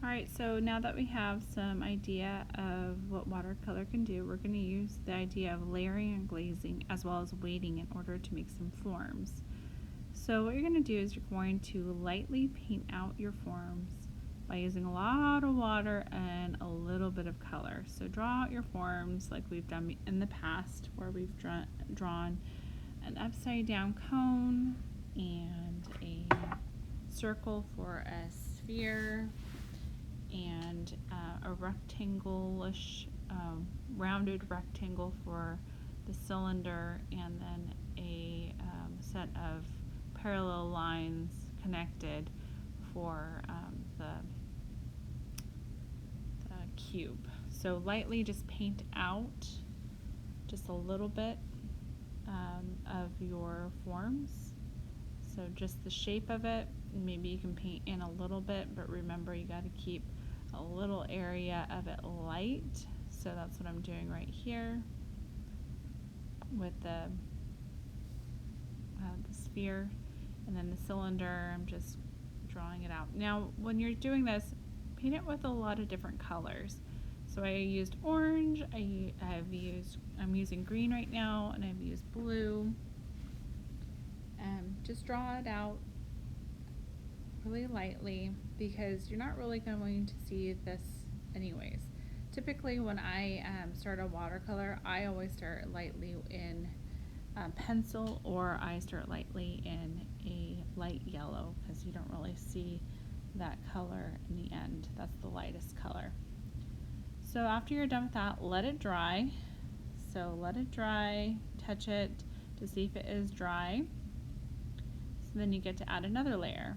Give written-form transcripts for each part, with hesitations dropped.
Alright, so now that we have some idea of what watercolor can do, we're going to use the idea of layering and glazing as well as weighting in order to make some forms. So what you're going to do is you're going to lightly paint out your forms by using a lot of water and a little bit of color. So draw out your forms like we've done in the past, where we've drawn an upside down cone and a circle for a sphere and a rectangle-ish, rounded rectangle for the cylinder, and then a set of parallel lines connected for the cube. So lightly just paint out just a little bit of your forms. So just the shape of it, maybe you can paint in a little bit, but remember you got to keep a little area of it light. So that's what I'm doing right here with the sphere, and then the cylinder, I'm just drawing it out. Now when you're doing this, paint it with a lot of different colors. So I used orange, I'm using green right now, and I've used blue. Just draw it out really lightly, because you're not really going to see this anyways. Typically when I start a watercolor, I always start lightly in pencil, or I start lightly in a light yellow, because you don't really see that color in the end. That's the lightest color. So after you're done with that, let it dry. So let it dry, touch it to see if it is dry. So then you get to add another layer.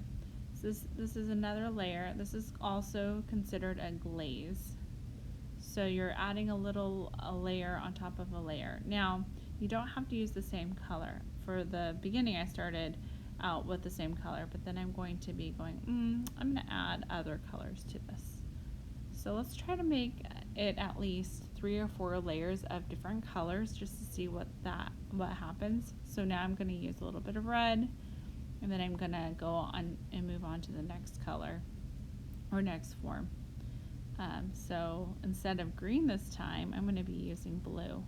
So this is another layer. This is also considered a glaze. So you're adding a layer on top of a layer. Now, you don't have to use the same color. For the beginning, I started out with the same color, but then I'm going to be going, I'm going to add other colors to this. So let's try to make it at least 3 or 4 layers of different colors, just to see what happens. So now I'm going to use a little bit of red, and then I'm going to go on and move on to the next color or next form. So instead of green this time, I'm going to be using blue.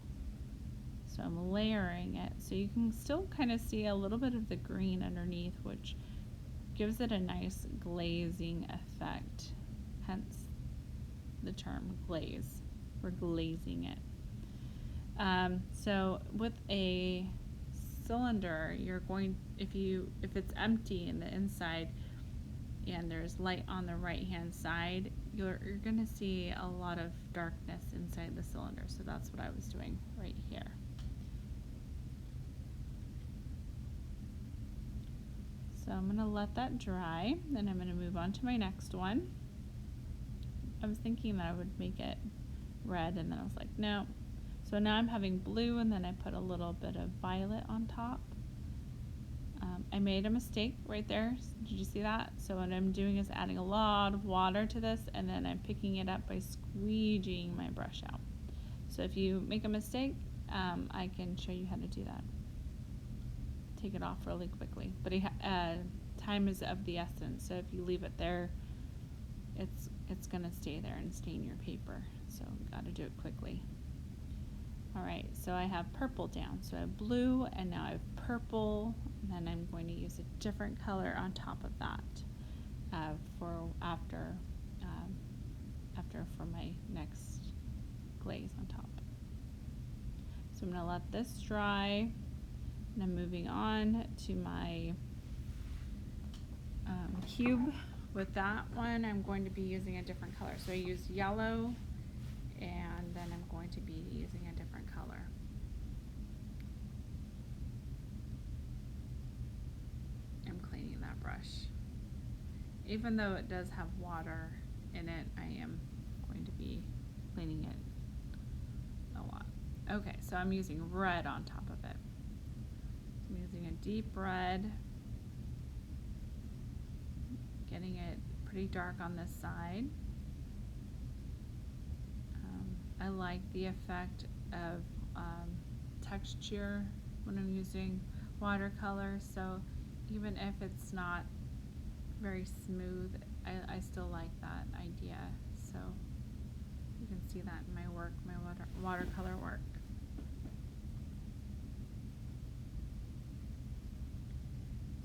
So I'm layering it, so you can still kind of see a little bit of the green underneath, which gives it a nice glazing effect, hence the term glaze. We're glazing it. So with a cylinder, you're going, if it's empty in the inside and there's light on the right hand side, you're going to see a lot of darkness inside the cylinder. So that's what I was doing right here. So I'm going to let that dry, then I'm going to move on to my next one. I was thinking that I would make it red, and then I was like, no. So now I'm having blue, and then I put a little bit of violet on top. I made a mistake right there. Did you see that? So what I'm doing is adding a lot of water to this, and then I'm picking it up by squeegeeing my brush out. So if you make a mistake, I can show you how to do that. Take it off really quickly. But time is of the essence, so if you leave it there, it's going to stay there and stain your paper. So got to do it quickly. Alright, so I have purple down. So I have blue, and now I have purple, and then I'm going to use a different color on top of that for my next glaze on top. So I'm going to let this dry, and I'm moving on to my cube. With that one, I'm going to be using a different color. So I used yellow, and then I'm going to be using a different color. I'm cleaning that brush. Even though it does have water in it, I am going to be cleaning it a lot. Okay, so I'm using red on top of it. I'm using a deep red, getting it pretty dark on this side. I like the effect of texture when I'm using watercolor, so even if it's not very smooth, I still like that idea see that in my work, my watercolor work.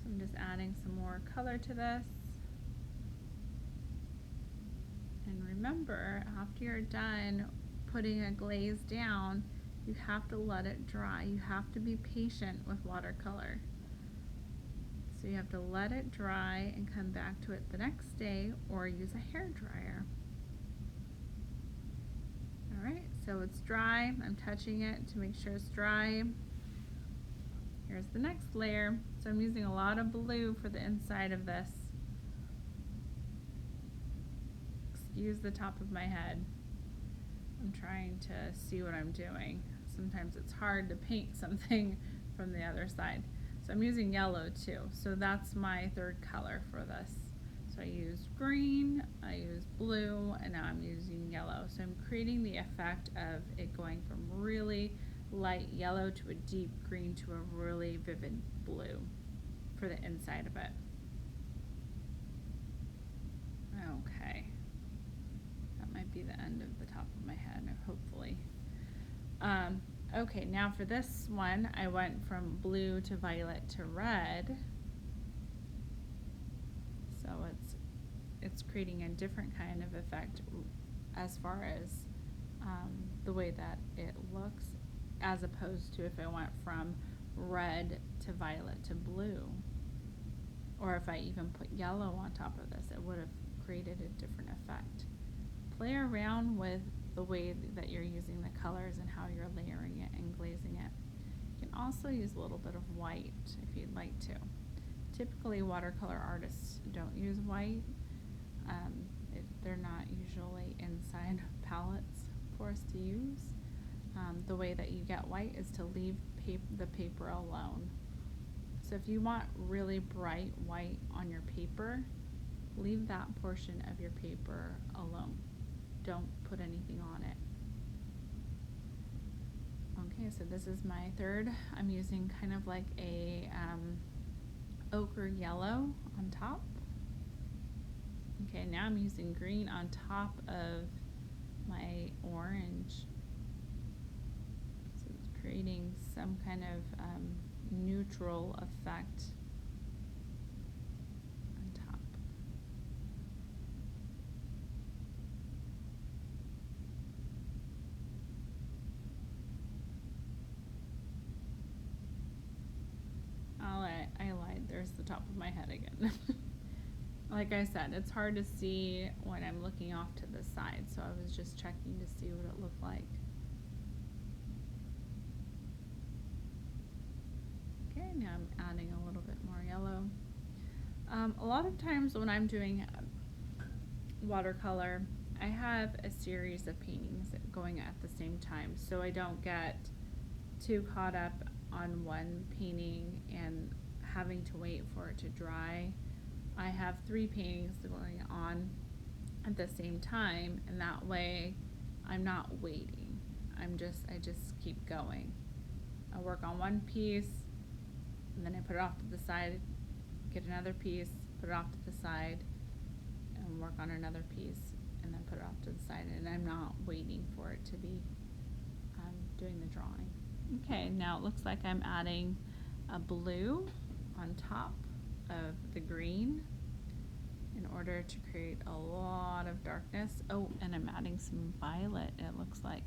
So I'm just adding some more color to this. And remember, after you're done putting a glaze down, you have to let it dry. You have to be patient with watercolor. So you have to let it dry and come back to it the next day or use a hair dryer. Alright, so it's dry. I'm touching it to make sure it's dry. Here's the next layer. So I'm using a lot of blue for the inside of this. Excuse the top of my head. I'm trying to see what I'm doing. Sometimes it's hard to paint something from the other side. So I'm using yellow too. So that's my third color for this. So I used green, I used blue, and now I'm using yellow. So I'm creating the effect of it going from really light yellow to a deep green to a really vivid blue for the inside of it. Okay. That might be the end of the top of my head, hopefully. Okay, now for this one, I went from blue to violet to red. So it's creating a different kind of effect as far as the way that it looks, as opposed to if I went from red to violet to blue, or if I even put yellow on top of this, it would have created a different effect. Play around with the way that you're using the colors and how you're layering it and glazing it. You can also use a little bit of white if you'd like to. Typically watercolor artists don't use white. They're not usually inside palettes for us to use. The way that you get white is to leave the paper alone. So if you want really bright white on your paper, leave that portion of your paper alone. Don't put anything on it. Okay, so this is my third. I'm using kind of like a ochre yellow on top. Okay, now I'm using green on top of my orange. So it's creating some kind of neutral effect on top. I lied, there's the top of my head again. Like I said, it's hard to see when I'm looking off to the side, so I was just checking to see what it looked like. Okay, now I'm adding a little bit more yellow. A lot of times when I'm doing watercolor, I have a series of paintings going at the same time, so I don't get too caught up on one painting and having to wait for it to dry. I have 3 paintings going on at the same time, and that way I'm not waiting. I just keep going. I work on one piece, and then I put it off to the side, get another piece, put it off to the side, and work on another piece, and then put it off to the side, and I'm not waiting for it to be doing the drawing. Okay, now it looks like I'm adding a blue on top of the green in order to create a lot of darkness. Oh, and I'm adding some violet, it looks like.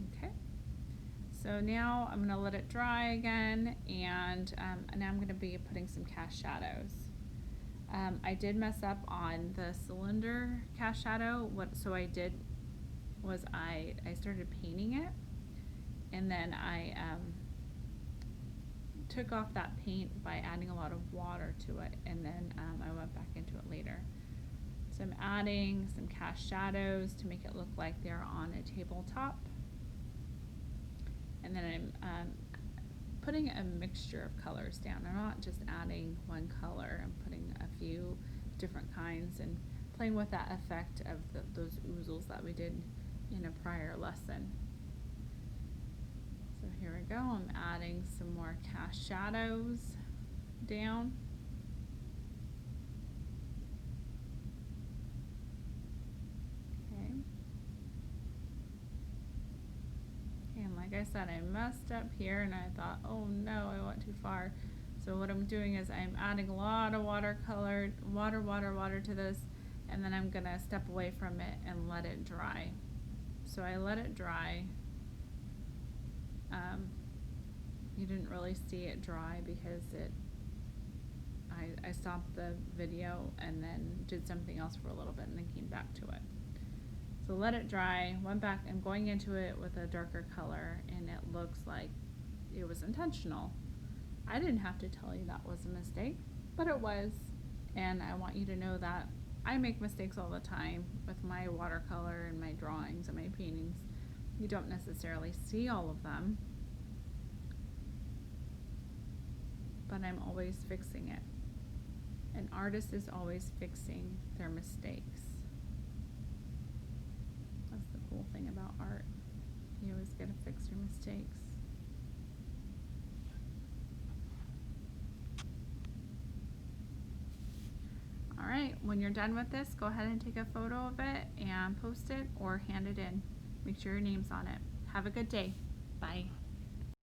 Okay, so now I'm gonna let it dry again, and now I'm gonna be putting some cast shadows. I did mess up on the cylinder cast shadow. So I did was I started painting it, and then I took off that paint by adding a lot of water to it, and then I went back into it later. So I'm adding some cast shadows to make it look like they're on a tabletop, and then I'm putting a mixture of colors down. I'm not just adding one color, I'm putting a few different kinds and playing with that effect of those oozles that we did in a prior lesson. So here we go, I'm adding some more cast shadows down. I said, I messed up here and I thought, oh no, I went too far. So what I'm doing is I'm adding a lot of watercolor, water to this, and then I'm gonna step away from it and let it dry. So I let it dry. You didn't really see it dry because I stopped the video and then did something else for a little bit and then came back to it. So let it dry, went back, I'm going into it with a darker color and it looks like it was intentional. I didn't have to tell you that was a mistake, but it was. And I want you to know that I make mistakes all the time with my watercolor and my drawings and my paintings. You don't necessarily see all of them, but I'm always fixing it. An artist is always fixing their mistakes. That's the cool thing about art. You always get to fix your mistakes. Alright, when you're done with this, go ahead and take a photo of it and post it or hand it in. Make sure your name's on it. Have a good day. Bye.